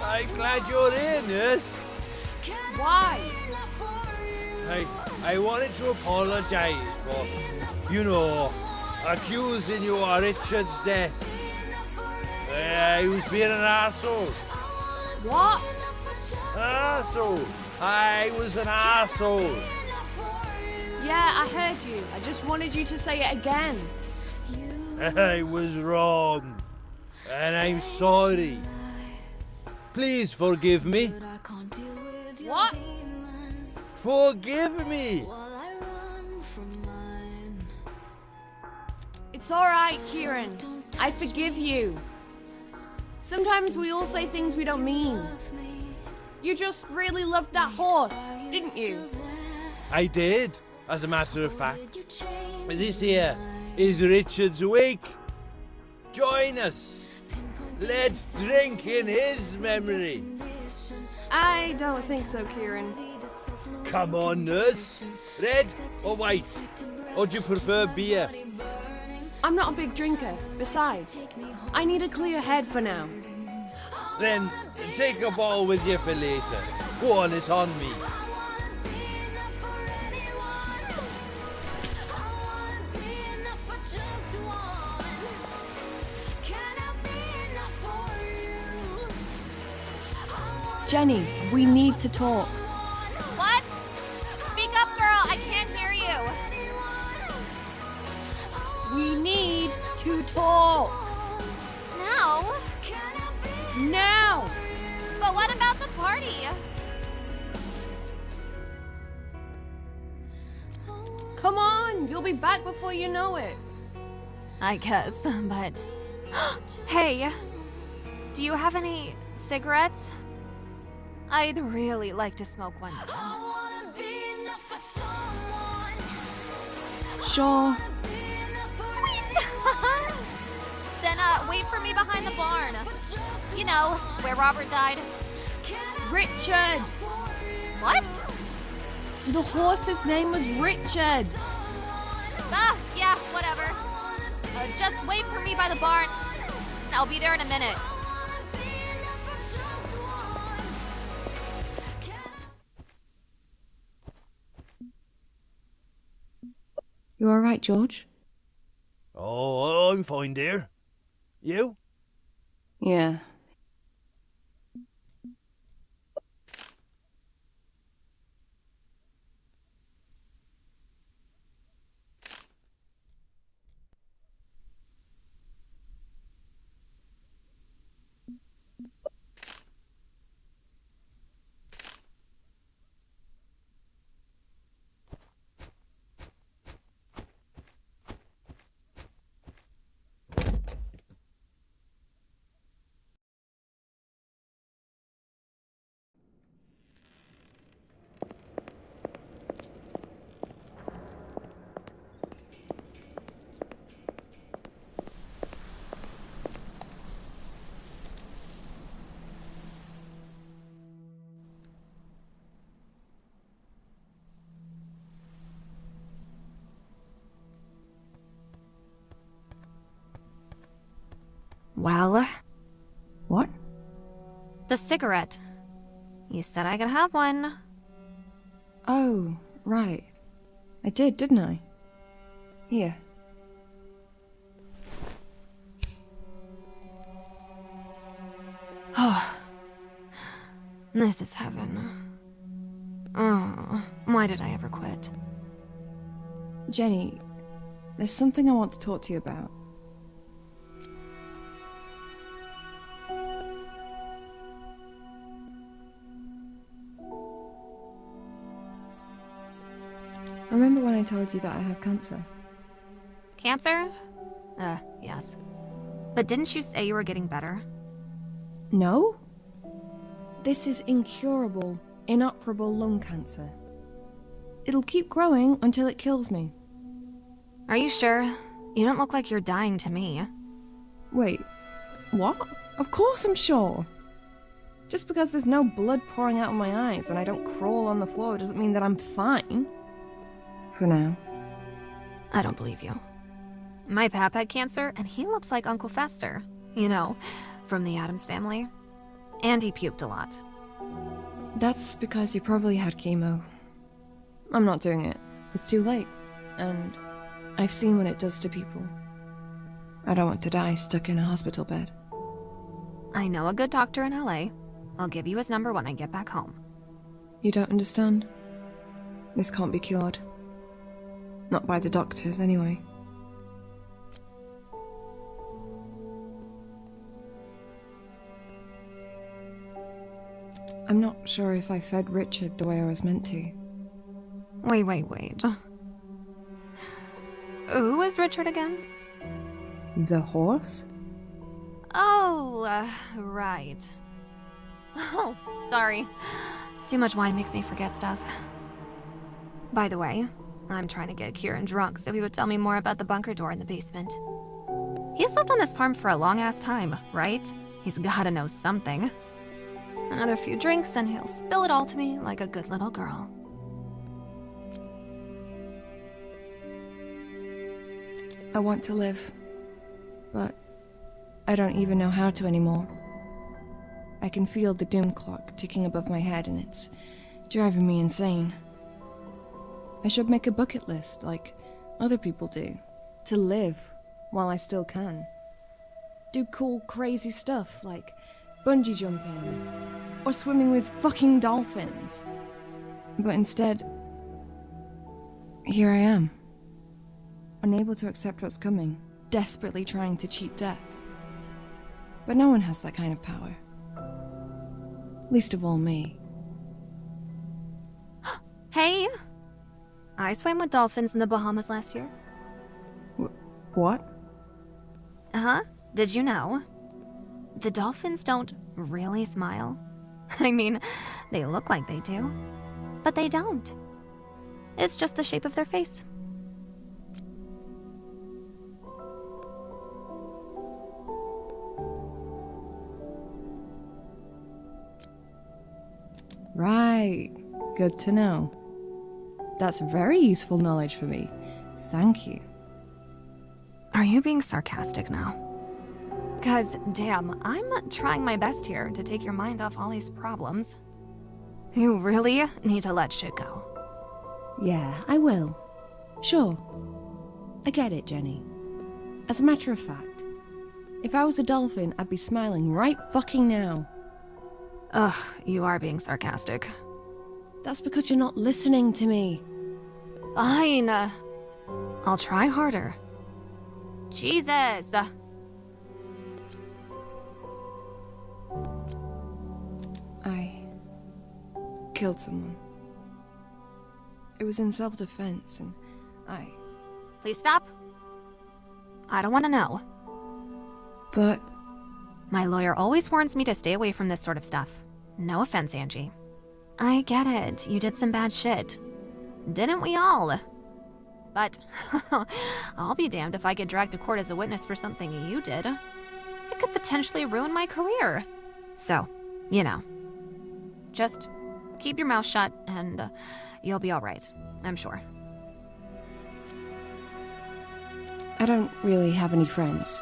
I'm glad you're here, nurse. Why? I wanted to apologise for, accusing you of Richard's death. He was being an arsehole. What? Arsehole. I was an arsehole. Yeah, I heard you. I just wanted you to say it again. I was wrong. And I'm sorry. Please forgive me. What? Forgive me. It's alright, Kieran. I forgive you. Sometimes we all say things we don't mean. You just really loved that horse, didn't you? I did, as a matter of fact. This here is Richard's wake. Join us. Let's drink in his memory. I don't think so, Kieran. Come on, nurse. Red or white? Or do you prefer beer? I'm not a big drinker. Besides, I need a clear head for now. Then take a bottle with you for later. Go on, it's on me. Jenny, we need to talk. What? Speak up, girl. I can't hear you. We need to talk. Now? Now! But what about the party? Come on, you'll be back before you know it. I guess, but... Hey, do you have any cigarettes? I'd really like to smoke one. Sure. Sweet! Then, wait for me behind the barn. You know, where Robert died. Richard! What? The horse's name was Richard. Ah, yeah, whatever. Just wait for me by the barn. I'll be there in a minute. You alright, George? Oh, I'm fine, dear. You? Yeah. Well? What? The cigarette. You said I could have one. Oh, right. I did, didn't I? Here. Oh. This is heaven. Oh, why did I ever quit? Jenny, there's something I want to talk to you about. Remember when I told you that I have cancer? Cancer? Yes. But didn't you say you were getting better? No? This is incurable, inoperable lung cancer. It'll keep growing until it kills me. Are you sure? You don't look like you're dying to me. Wait, what? Of course I'm sure. Just because there's no blood pouring out of my eyes and I don't crawl on the floor doesn't mean that I'm fine. For now. I don't believe you. My pap had cancer, and he looks like Uncle Fester. You know, from the Addams family. And he puked a lot. That's because you probably had chemo. I'm not doing it. It's too late. And I've seen what it does to people. I don't want to die stuck in a hospital bed. I know a good doctor in LA. I'll give you his number when I get back home. You don't understand? This can't be cured. Not by the doctors, anyway. I'm not sure if I fed Richard the way I was meant to. Wait. Who is Richard again? The horse? Oh, right. Oh, sorry. Too much wine makes me forget stuff. By the way, I'm trying to get Kieran drunk so he would tell me more about the bunker door in the basement. He's lived on this farm for a long-ass time, right? He's gotta know something. Another few drinks and he'll spill it all to me like a good little girl. I want to live, but I don't even know how to anymore. I can feel the doom clock ticking above my head and it's driving me insane. I should make a bucket list like other people do, to live while I still can. Do cool, crazy stuff like bungee jumping or swimming with fucking dolphins. But instead, here I am. Unable to accept what's coming, desperately trying to cheat death. But no one has that kind of power. Least of all me. Hey! I swam with dolphins in the Bahamas last year. What? Uh-huh. Did you know? The dolphins don't really smile. I mean, they look like they do. But they don't. It's just the shape of their face. Right. Good to know. That's very useful knowledge for me. Thank you. Are you being sarcastic now? 'Cause, damn, I'm trying my best here to take your mind off all these problems. You really need to let shit go. Yeah, I will. Sure. I get it, Jenny. As a matter of fact, if I was a dolphin, I'd be smiling right fucking now. Ugh, you are being sarcastic. That's because you're not listening to me. Fine. I'll try harder. Jesus! I killed someone. It was in self-defense, and Please stop. I don't want to know. But My lawyer always warns me to stay away from this sort of stuff. No offense, Angie. I get it. You did some bad shit. Didn't we all? But I'll be damned if I get dragged to court as a witness for something you did. It could potentially ruin my career. So, you know. Just keep your mouth shut and you'll be all right, I'm sure. I don't really have any friends.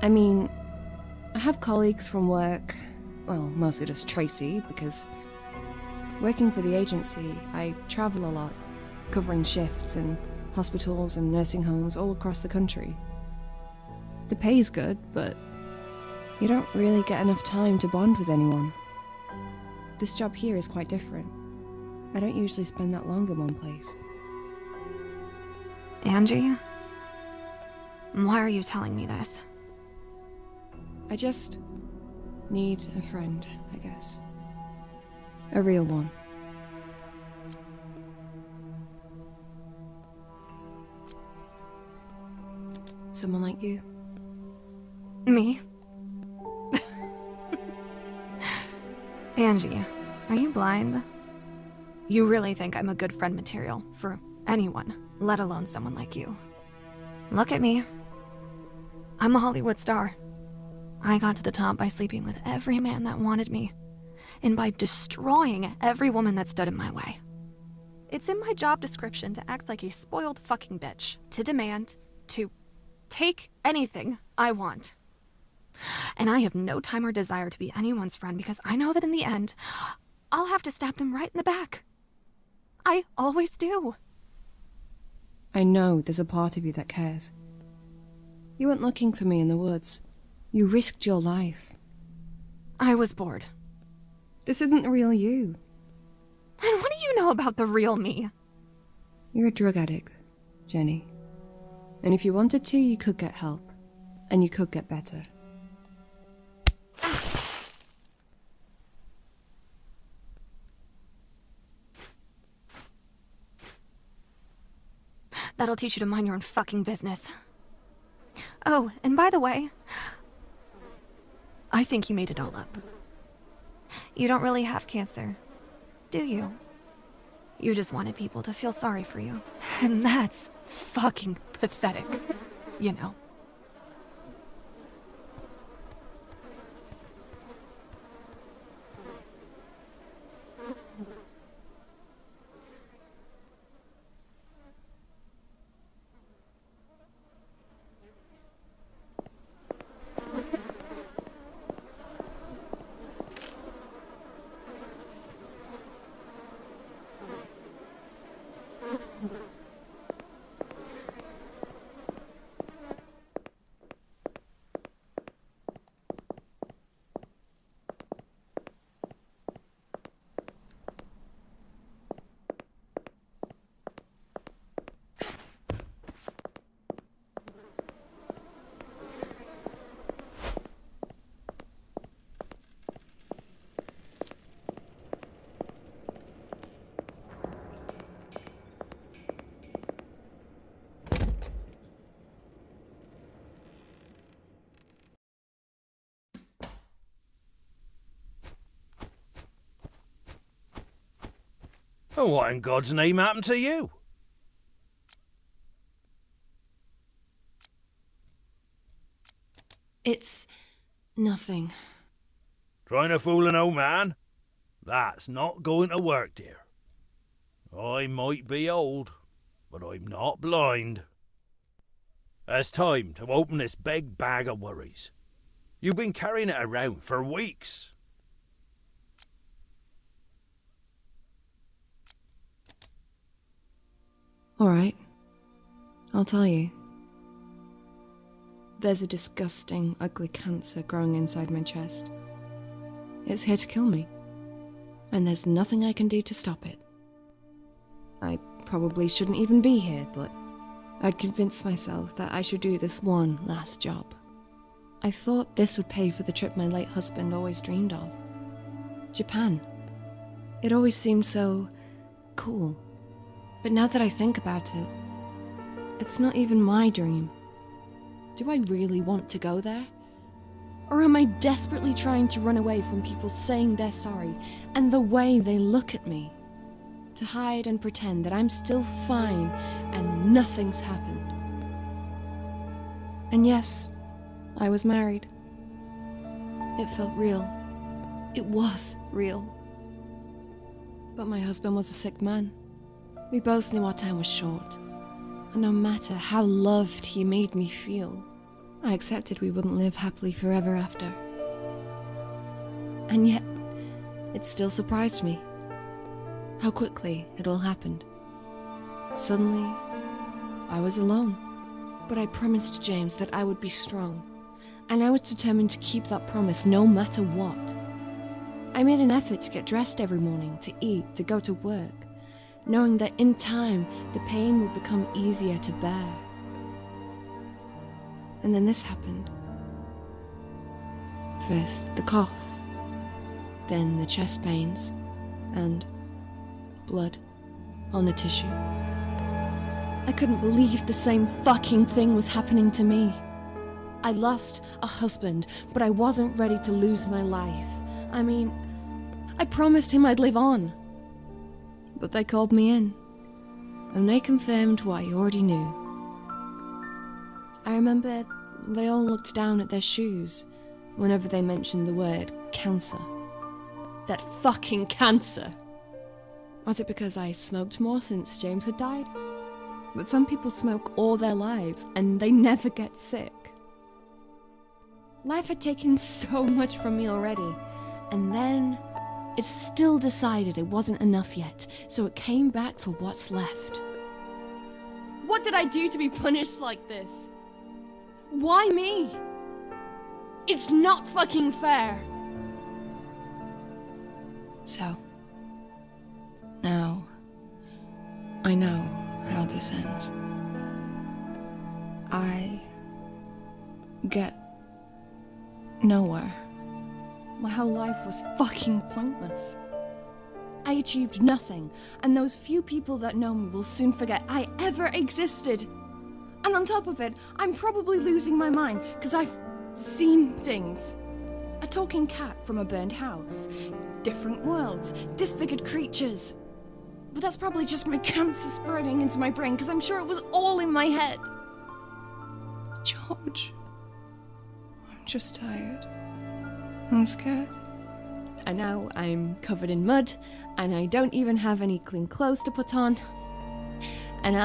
I mean, I have colleagues from work, well, mostly just Tracy, because working for the agency, I travel a lot, covering shifts in hospitals and nursing homes all across the country. The pay's good, but you don't really get enough time to bond with anyone. This job here is quite different. I don't usually spend that long in one place. Angie? Why are you telling me this? I just need a friend, I guess. A real one. Someone like you. Me? Angie, are you blind? You really think I'm a good friend material for anyone, let alone someone like you? Look at me. I'm a Hollywood star. I got to the top by sleeping with every man that wanted me, and by destroying every woman that stood in my way. It's in my job description to act like a spoiled fucking bitch, to demand, to take anything I want. And I have no time or desire to be anyone's friend because I know that in the end, I'll have to stab them right in the back. I always do. I know there's a part of you that cares. You went looking for me in the woods. You risked your life. I was bored. This isn't the real you. Then what do you know about the real me? You're a drug addict, Jenny. And if you wanted to, you could get help. And you could get better. That'll teach you to mind your own fucking business. Oh, and by the way, I think you made it all up. You don't really have cancer, do you? You just wanted people to feel sorry for you. And that's fucking pathetic, you know. And what in God's name happened to you? It's nothing. Trying to fool an old man? That's not going to work, dear. I might be old, but I'm not blind. It's time to open this big bag of worries. You've been carrying it around for weeks. Alright. I'll tell you. There's a disgusting, ugly cancer growing inside my chest. It's here to kill me. And there's nothing I can do to stop it. I probably shouldn't even be here, but I'd convinced myself that I should do this one last job. I thought this would pay for the trip my late husband always dreamed of. Japan. It always seemed so cool. But now that I think about it, it's not even my dream. Do I really want to go there? Or am I desperately trying to run away from people saying they're sorry and the way they look at me? To hide and pretend that I'm still fine and nothing's happened. And yes, I was married. It felt real. It was real. But my husband was a sick man. We both knew our time was short. And no matter how loved he made me feel, I accepted we wouldn't live happily forever after. And yet, it still surprised me how quickly it all happened. Suddenly, I was alone. But I promised James that I would be strong, and I was determined to keep that promise no matter what. I made an effort to get dressed every morning, to eat, to go to work, knowing that in time, the pain would become easier to bear. And then this happened. First, the cough, then the chest pains, and blood on the tissue. I couldn't believe the same fucking thing was happening to me. I lost a husband, but I wasn't ready to lose my life. I mean, I promised him I'd live on. But they called me in, and they confirmed what I already knew. I remember they all looked down at their shoes whenever they mentioned the word cancer. That fucking cancer! Was it because I smoked more since James had died? But some people smoke all their lives and they never get sick. Life had taken so much from me already, and then it still decided it wasn't enough yet, so it came back for what's left. What did I do to be punished like this? Why me? It's not fucking fair. So, now, I know how this ends. I get nowhere. My whole life was fucking pointless. I achieved nothing, and those few people that know me will soon forget I ever existed. And on top of it, I'm probably losing my mind, because I've seen things. A talking cat from a burned house, different worlds, disfigured creatures. But that's probably just my cancer spreading into my brain, because I'm sure it was all in my head. George, I'm just tired. I'm scared. And now I'm covered in mud, and I don't even have any clean clothes to put on. And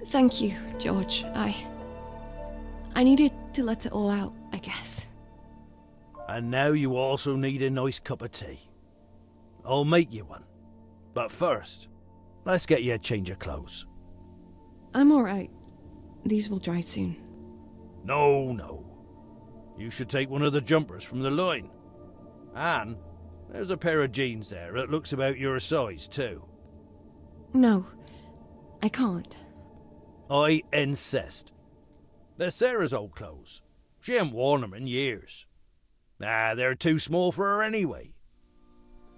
Thank you, George. I needed to let it all out, I guess. And now you also need a nice cup of tea. I'll make you one. But first, let's get you a change of clothes. I'm alright. These will dry soon. No. You should take one of the jumpers from the line. And there's a pair of jeans there that looks about your size too. No, I can't. I insist. They're Sarah's old clothes. She ain't worn them in years. They're too small for her anyway.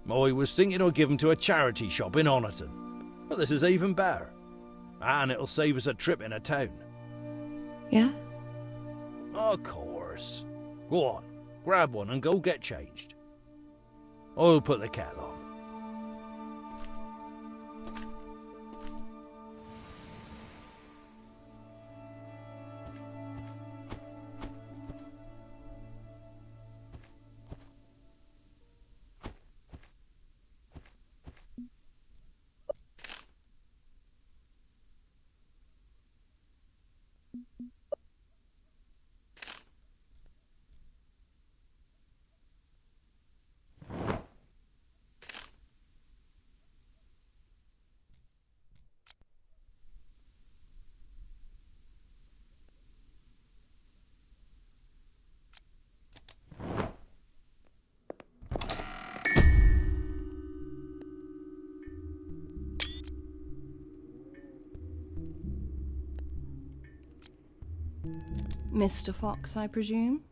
I was thinking I'd give them to a charity shop in Oniton. But this is even better. And it'll save us a trip in a town. Yeah? Of course. Go on, grab one and go get changed. I'll put the kettle on. Mr. Fox, I presume?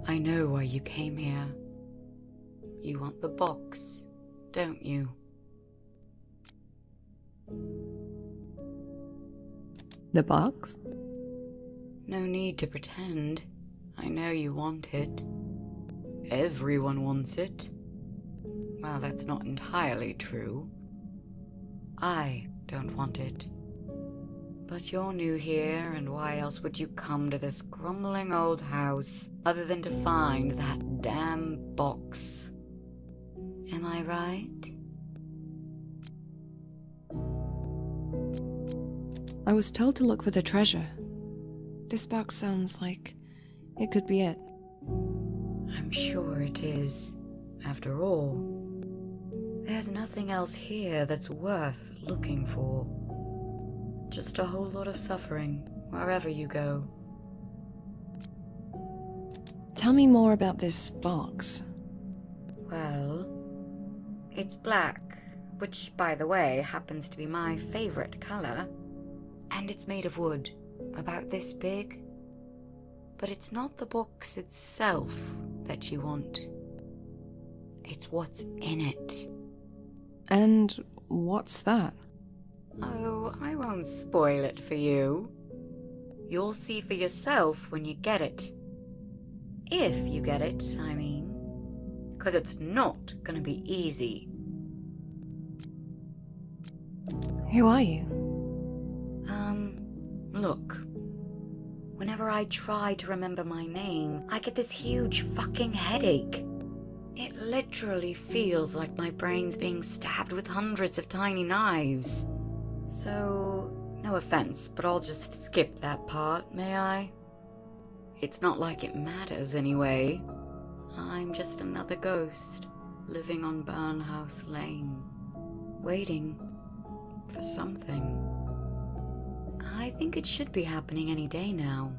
I know why you came here. You want the box, don't you? The box? No need to pretend. I know you want it. Everyone wants it. Well, that's not entirely true. I don't want it. But you're new here, and why else would you come to this grumbling old house other than to find that damn box? Am I right? I was told to look for the treasure. This box sounds like it could be it. I'm sure it is. After all, there's nothing else here that's worth looking for. Just a whole lot of suffering wherever you go. Tell me more about this box. Well, it's black, which, by the way, happens to be my favorite color. And it's made of wood, about this big. But it's not the box itself that you want. It's what's in it. And what's that? Oh, I won't spoil it for you. You'll see for yourself when you get it. If you get it, I mean. 'Cause it's not gonna be easy. Who are you? Look. Whenever I try to remember my name, I get this huge fucking headache. It literally feels like my brain's being stabbed with hundreds of tiny knives. So, no offense, but I'll just skip that part, may I? It's not like it matters anyway. I'm just another ghost, living on Burnhouse Lane, waiting for something. I think it should be happening any day now.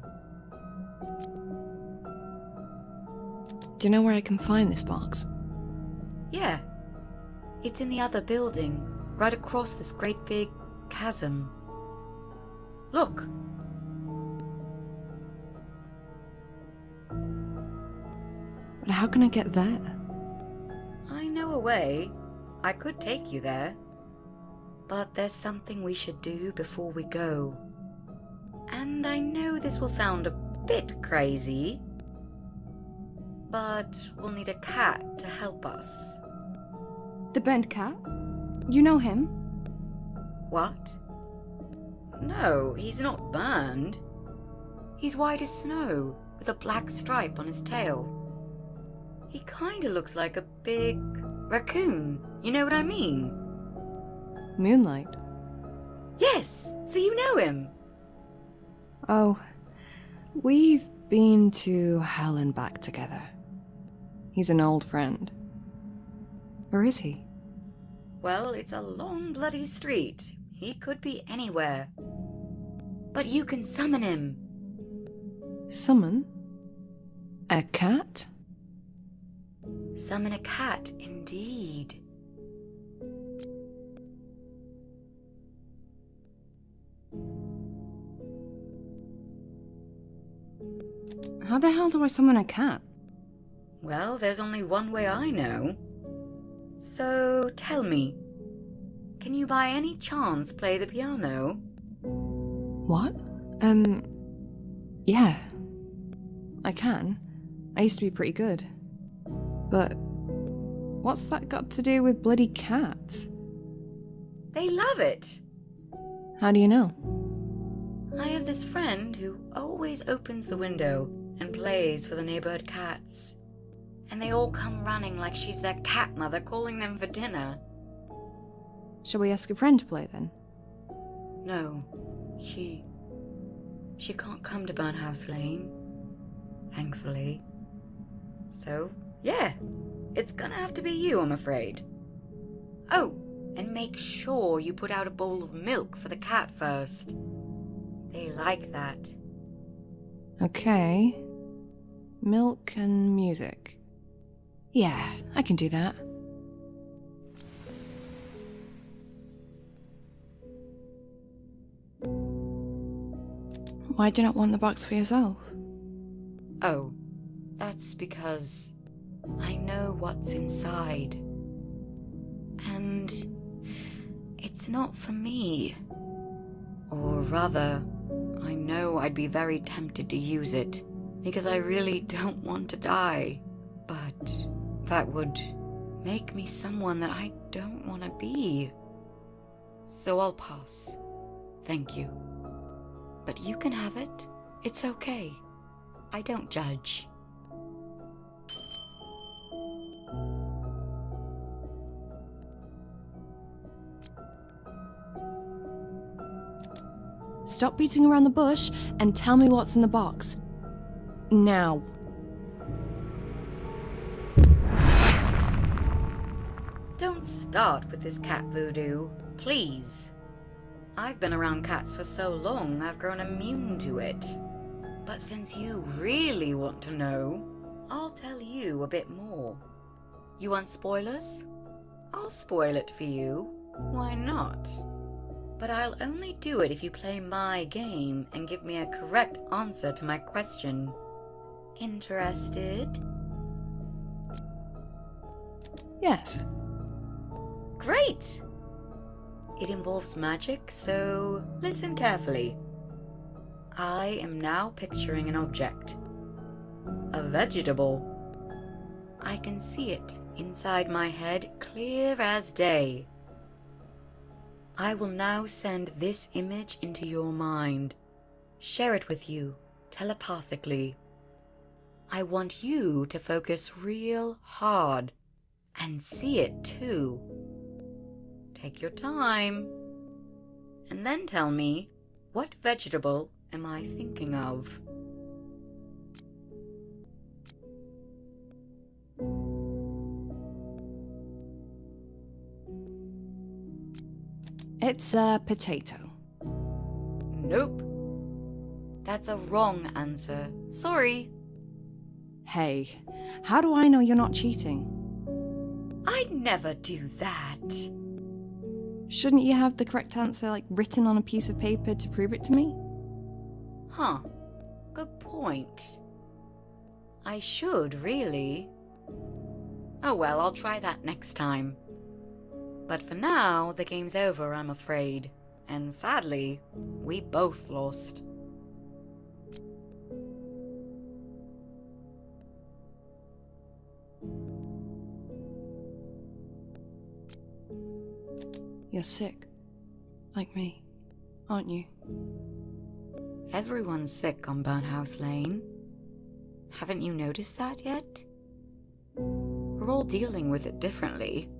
Do you know where I can find this box? Yeah. It's in the other building, right across this great big chasm. Look. But how can I get there? I know a way. I could take you there. But there's something we should do before we go. And I know this will sound a bit crazy, but we'll need a cat to help us. The burnt cat? You know him? What? No, he's not burned. He's white as snow, with a black stripe on his tail. He kinda looks like a big raccoon, you know what I mean? Moonlight. Yes, so you know him. Oh, we've been to hell and back together. He's an old friend. Where is he? Well, it's a long bloody street. He could be anywhere. But you can summon him. Summon? A cat? Summon a cat, indeed. How the hell do I summon a cat? Well, there's only one way I know. So tell me, can you by any chance play the piano? What? Yeah. I can. I used to be pretty good. But what's that got to do with bloody cats? They love it. How do you know? I have this friend who always opens the window and plays for the neighborhood cats. And they all come running like she's their cat mother calling them for dinner. Shall we ask a friend to play then? No, she can't come to Burnhouse Lane, thankfully. So, yeah, it's gonna have to be you, I'm afraid. Oh, and make sure you put out a bowl of milk for the cat first. They like that. Okay. Milk and music. Yeah, I can do that. Why do you not want the box for yourself? Oh, that's because I know what's inside. And it's not for me. Or rather, I know I'd be very tempted to use it, because I really don't want to die. But that would make me someone that I don't want to be. So I'll pass. Thank you. But you can have it. It's okay. I don't judge. Stop beating around the bush and tell me what's in the box. Now. Don't start with this cat voodoo, please. I've been around cats for so long, I've grown immune to it. But since you really want to know, I'll tell you a bit more. You want spoilers? I'll spoil it for you. Why not? But I'll only do it if you play my game and give me a correct answer to my question. Interested? Yes. Great! It involves magic, so listen carefully. I am now picturing an object. A vegetable. I can see it inside my head clear as day. I will now send this image into your mind. Share it with you telepathically. I want you to focus real hard and see it too. Take your time. And then tell me, what vegetable am I thinking of? It's a potato. Nope. That's a wrong answer. Sorry. Hey, how do I know you're not cheating? I'd never do that. Shouldn't you have the correct answer, written on a piece of paper to prove it to me? Huh. Good point. I should, really. Oh well, I'll try that next time. But for now, the game's over, I'm afraid. And sadly, we both lost. You're sick. Like me, aren't you? Everyone's sick on Burnhouse Lane. Haven't you noticed that yet? We're all dealing with it differently.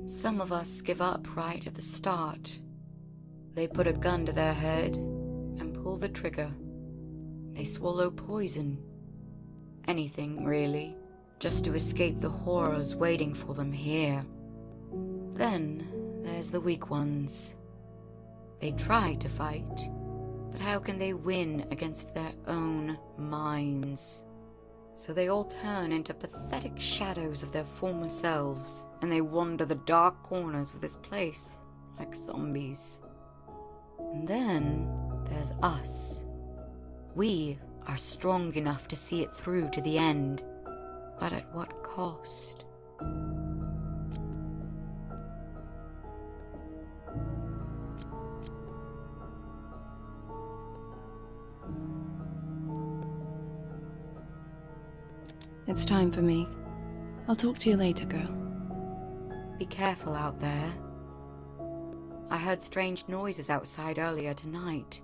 Some of us give up right at the start. They put a gun to their head and pull the trigger. They swallow poison. Anything, really, just to escape the horrors waiting for them here. Then there's the weak ones. They try to fight, but how can they win against their own minds? So they all turn into pathetic shadows of their former selves, and they wander the dark corners of this place like zombies. And then there's us. We are strong enough to see it through to the end, but at what cost? It's time for me. I'll talk to you later, girl. Be careful out there. I heard strange noises outside earlier tonight.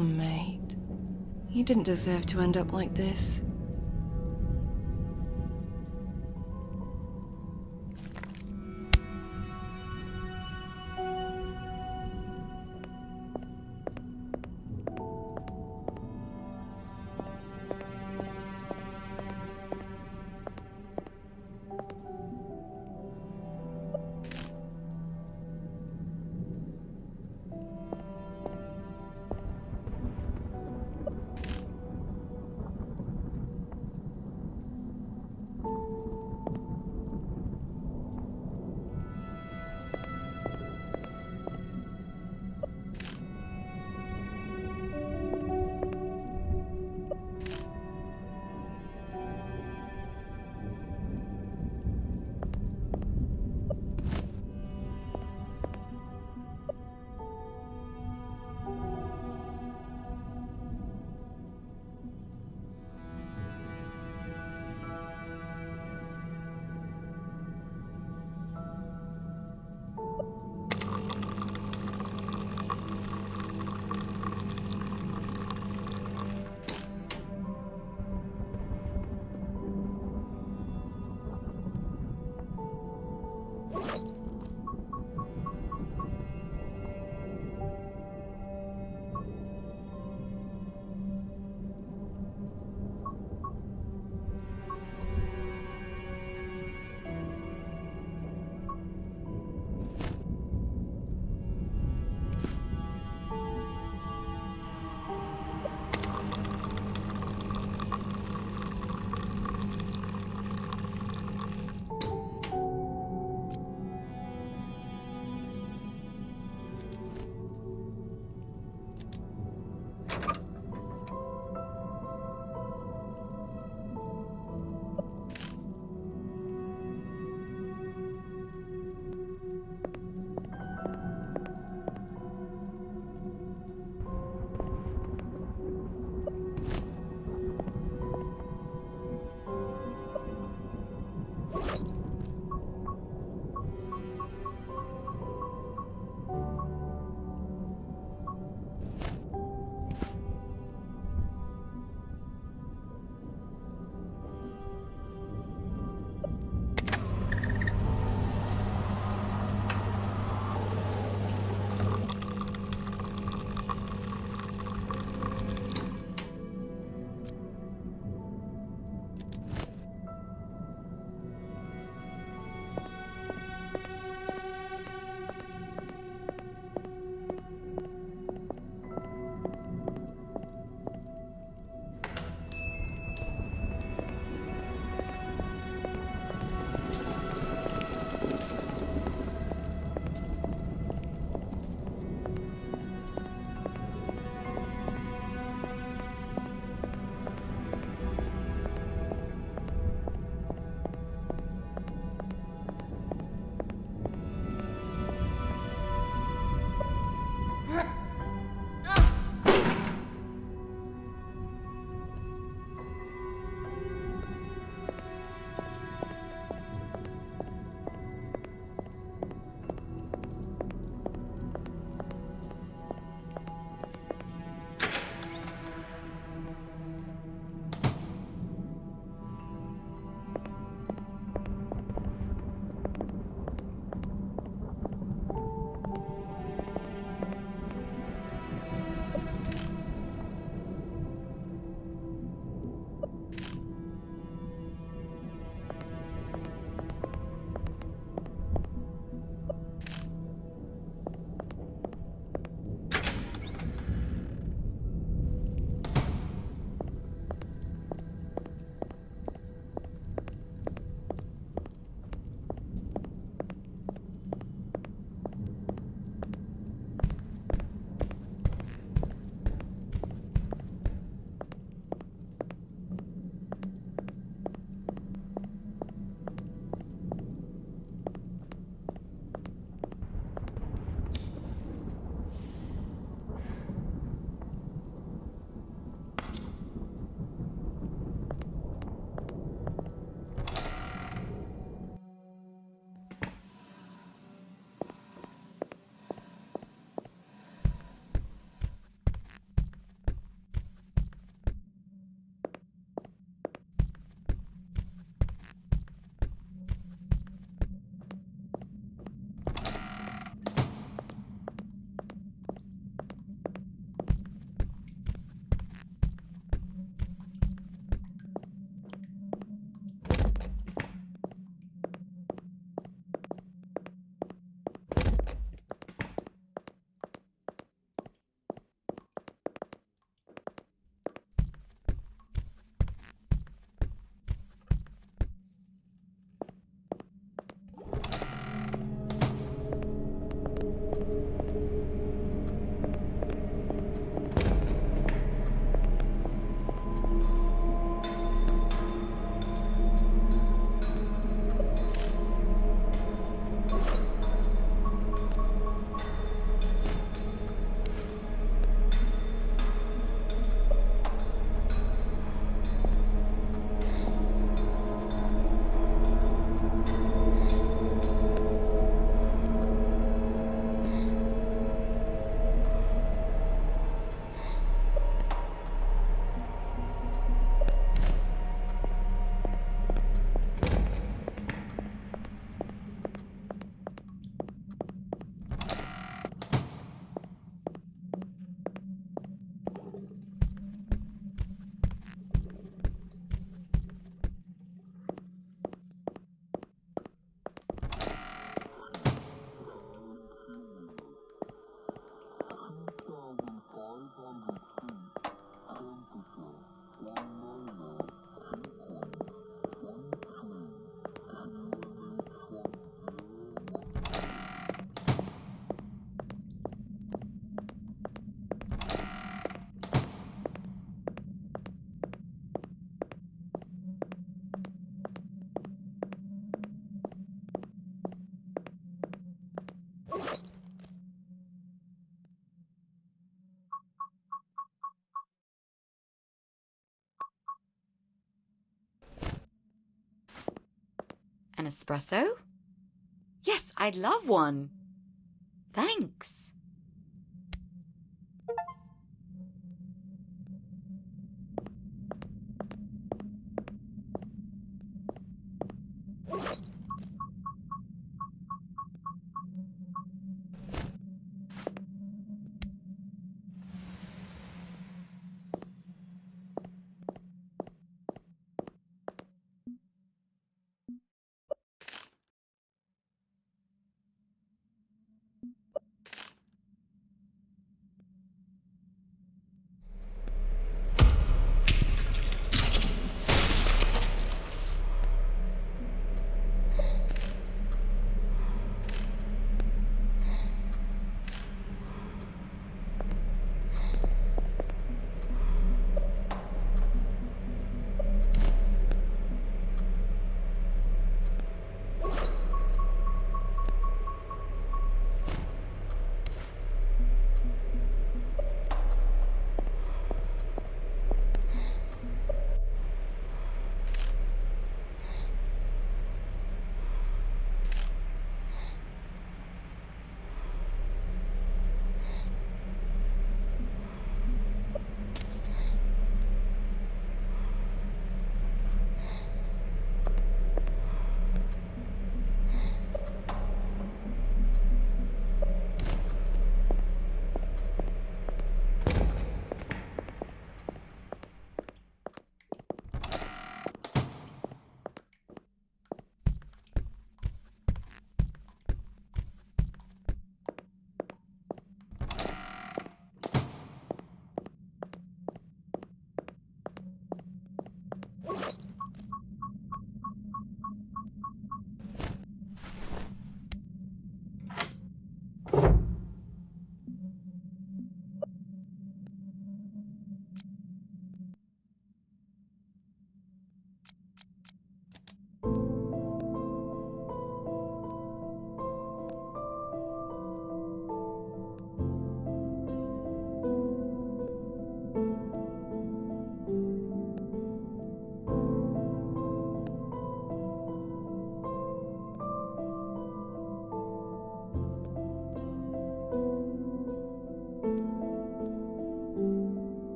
Oh, mate. You didn't deserve to end up like this. An espresso? Yes, I'd love one. Thanks.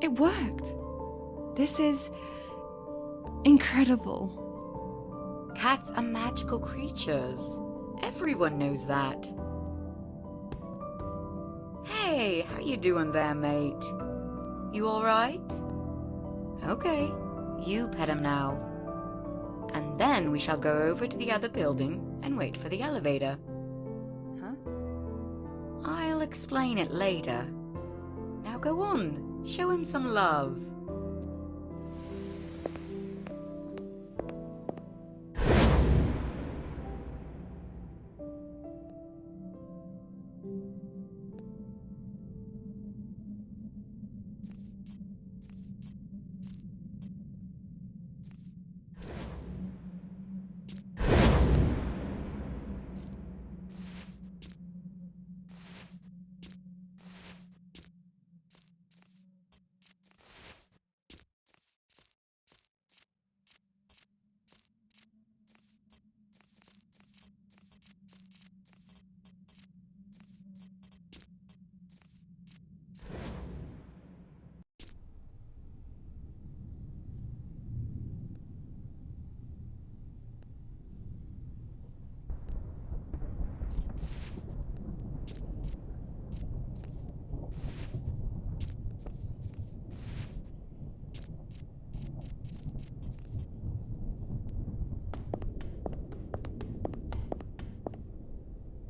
It worked. This is incredible. Cats are magical creatures. Everyone knows that. Hey, how you doing there, mate? You alright? Okay, you pet him now. And then we shall go over to the other building and wait for the elevator. Huh? I'll explain it later. Now go on, show him some love.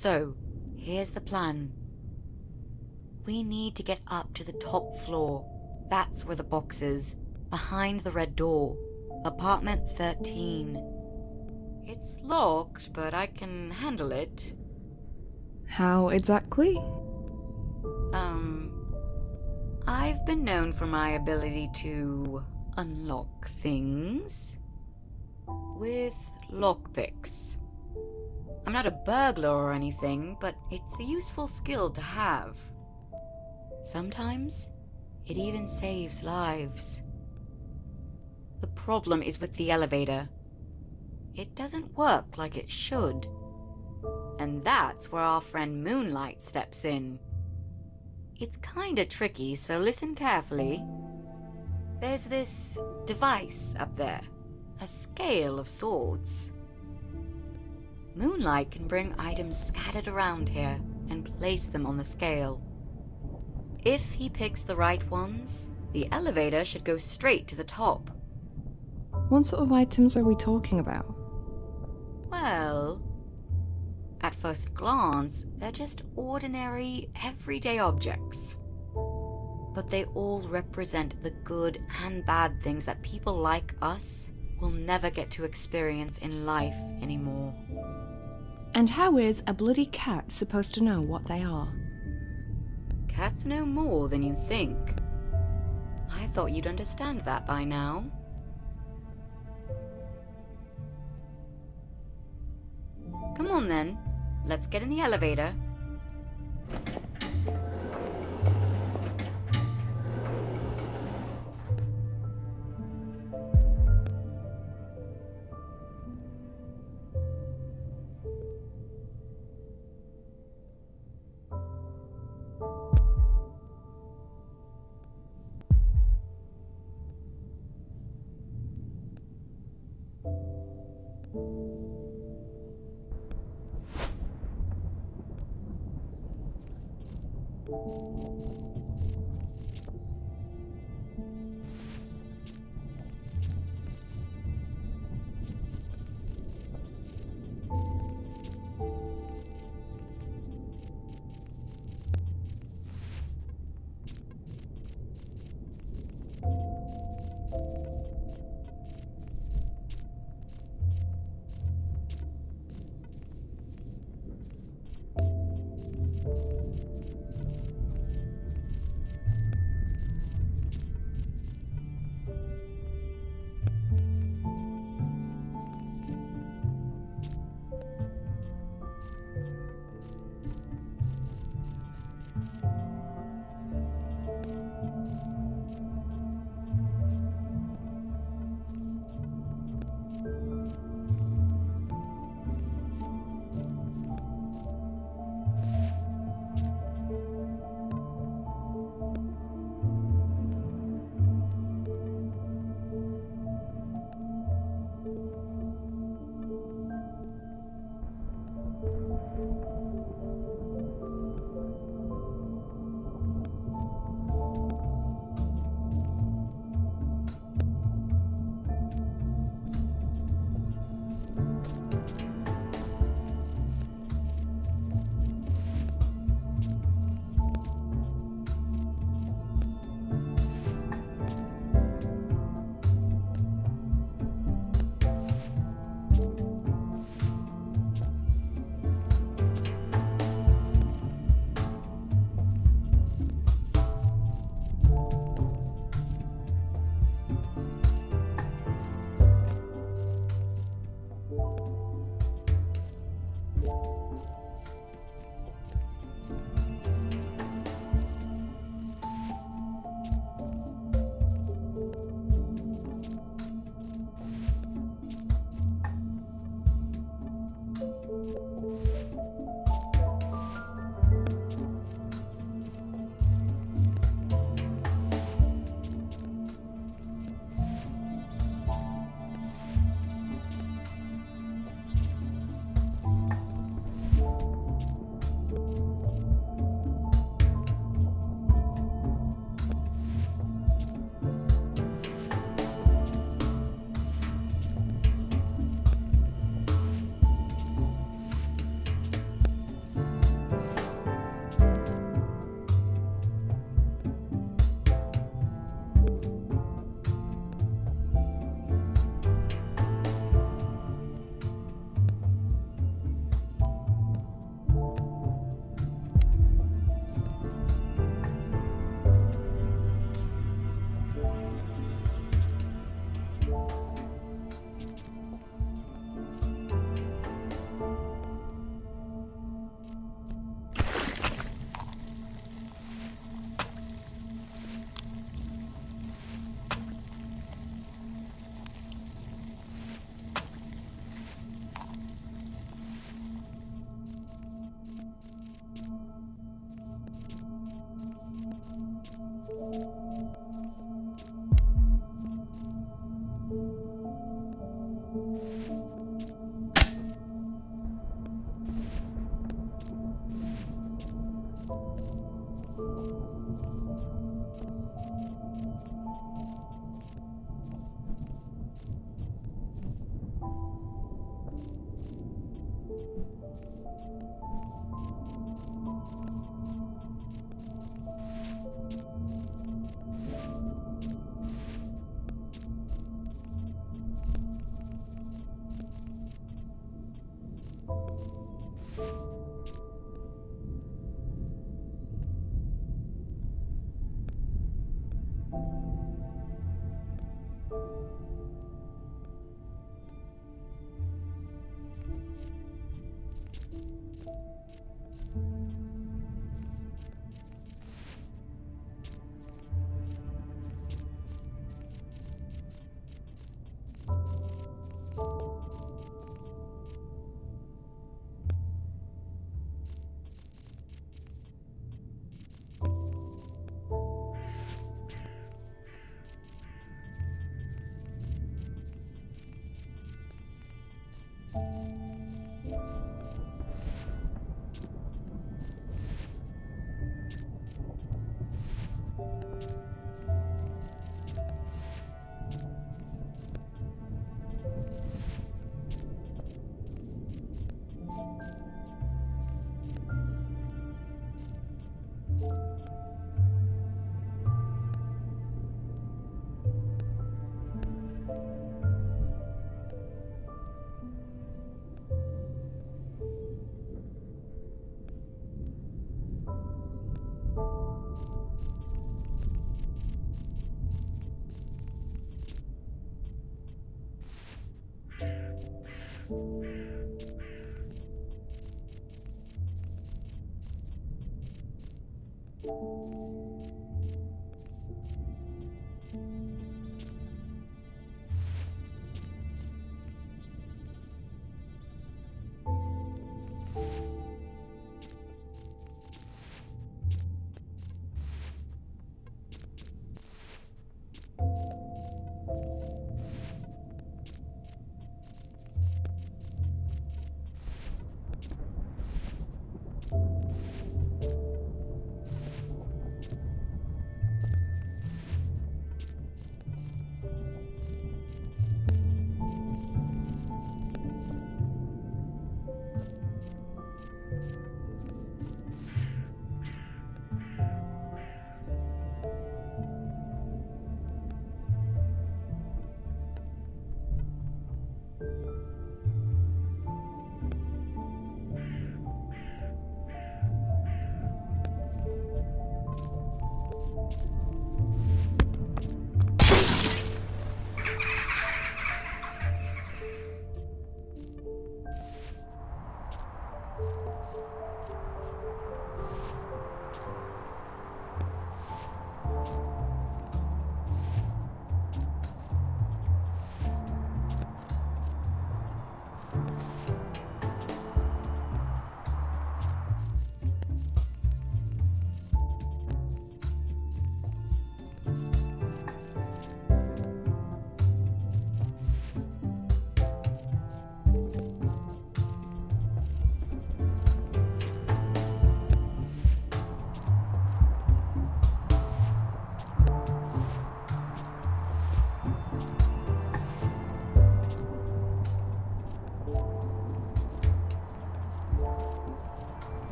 So, here's the plan. We need to get up to the top floor. That's where the box is, behind the red door. Apartment 13. It's locked, but I can handle it. How exactly? I've been known for my ability to unlock things with lockpicks. I'm not a burglar or anything, but it's a useful skill to have. Sometimes, it even saves lives. The problem is with the elevator. It doesn't work like it should. And that's where our friend Moonlight steps in. It's kinda tricky, so listen carefully. There's this device up there, a scale of sorts. Moonlight can bring items scattered around here and place them on the scale. If he picks the right ones, the elevator should go straight to the top. What sort of items are we talking about? Well, at first glance, they're just ordinary, everyday objects. But they all represent the good and bad things that people like us will never get to experience in life anymore. And how is a bloody cat supposed to know what they are? Cats know more than you think. I thought you'd understand that by now. Come on then, let's get in the elevator.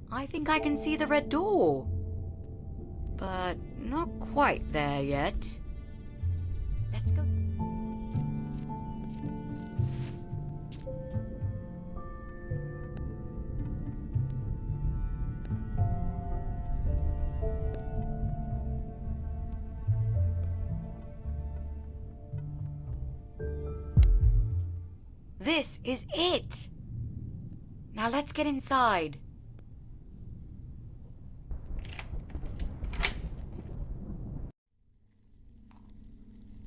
I think I can see the red door. But not quite there yet. Let's go. This is it! Now let's get inside.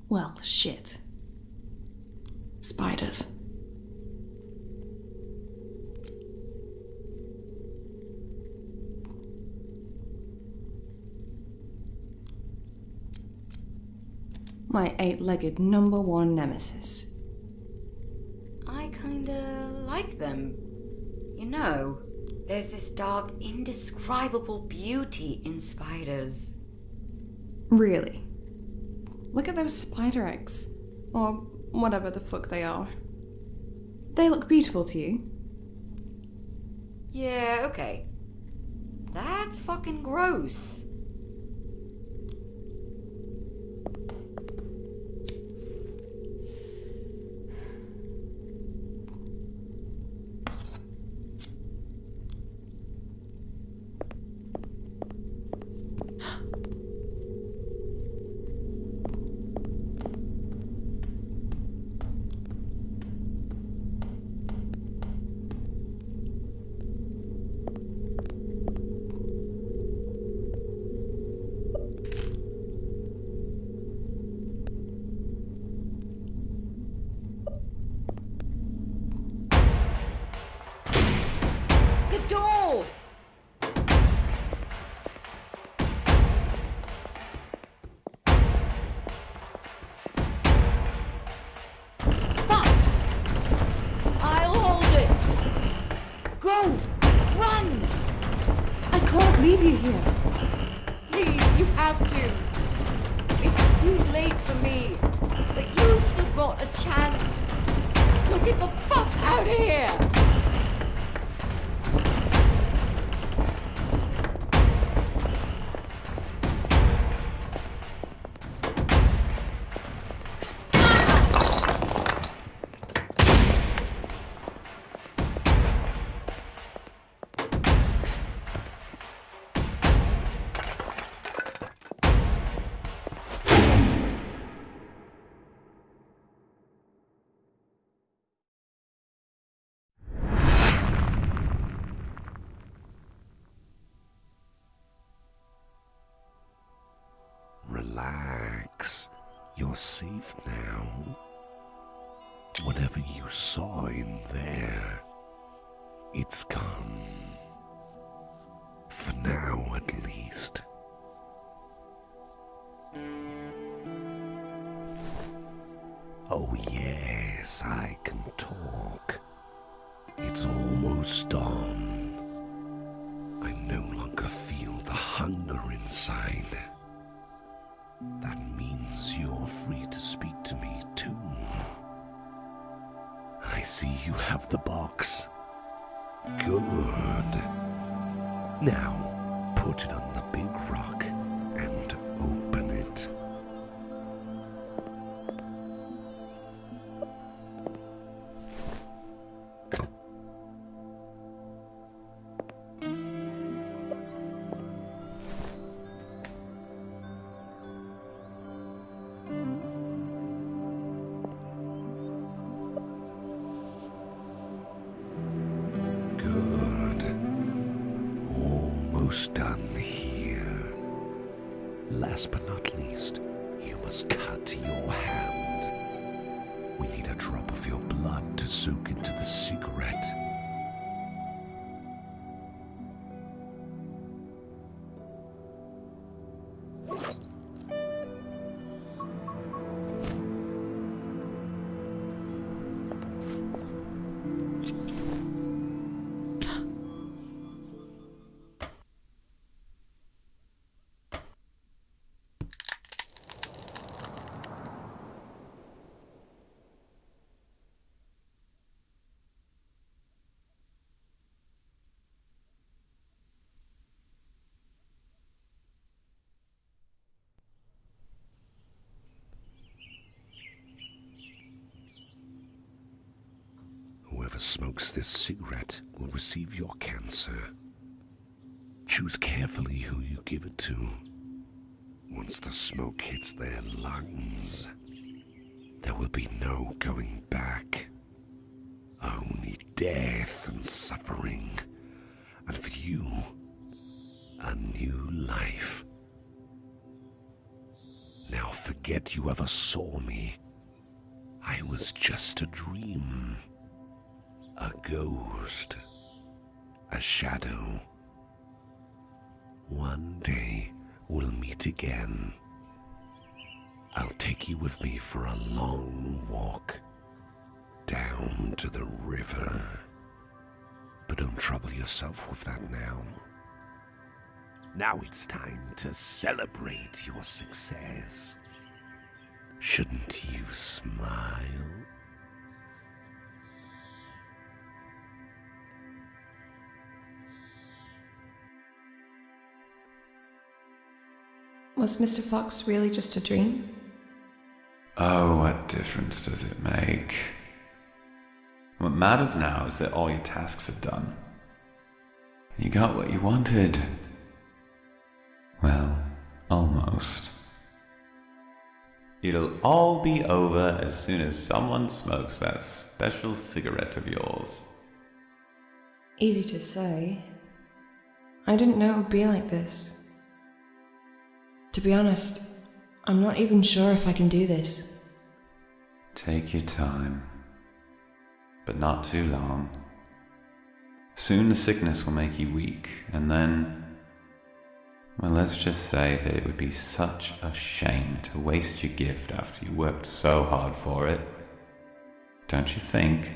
Well, shit. Spiders. My eight-legged #1 nemesis. I kinda like them. You know, there's this dark, indescribable beauty in spiders. Really? Look at those spider eggs. Or whatever the fuck they are. They look beautiful to you? Yeah, okay. That's fucking gross. Door! Fuck! I'll hold it! Go! Run! I can't leave you here. Please, you have to. It's too late for me, but you've still got a chance. So get the fuck out of here! Relax. You're safe now. Whatever you saw in there It's gone. For now, at least. Oh yes, I can talk. It's almost dawn. I no longer feel the hunger inside. That means you're free to speak to me too. I see you have the box. Good. Now, put it on the big rock and open it. Almost done here. Last but not least, you must cut your hand. We need a drop of your blood to soak into the cigarette. Whoever smokes this cigarette will receive your cancer. Choose carefully who you give it to. Once the smoke hits their lungs, there will be no going back. Only death and suffering. And for you, a new life. Now forget you ever saw me. I was just a dream. A ghost. A shadow. One day we'll meet again. I'll take you with me for a long walk down to the river. But don't trouble yourself with that now. Now it's time to celebrate your success. Shouldn't you smile? Was Mr. Fox really just a dream? Oh, what difference does it make? What matters now is that all your tasks are done. You got what you wanted. Well, almost. It'll all be over as soon as someone smokes that special cigarette of yours. Easy to say. I didn't know it would be like this. To be honest, I'm not even sure if I can do this. Take your time, but not too long. Soon the sickness will make you weak, and then, well, let's just say that it would be such a shame to waste your gift after you worked so hard for it. Don't you think?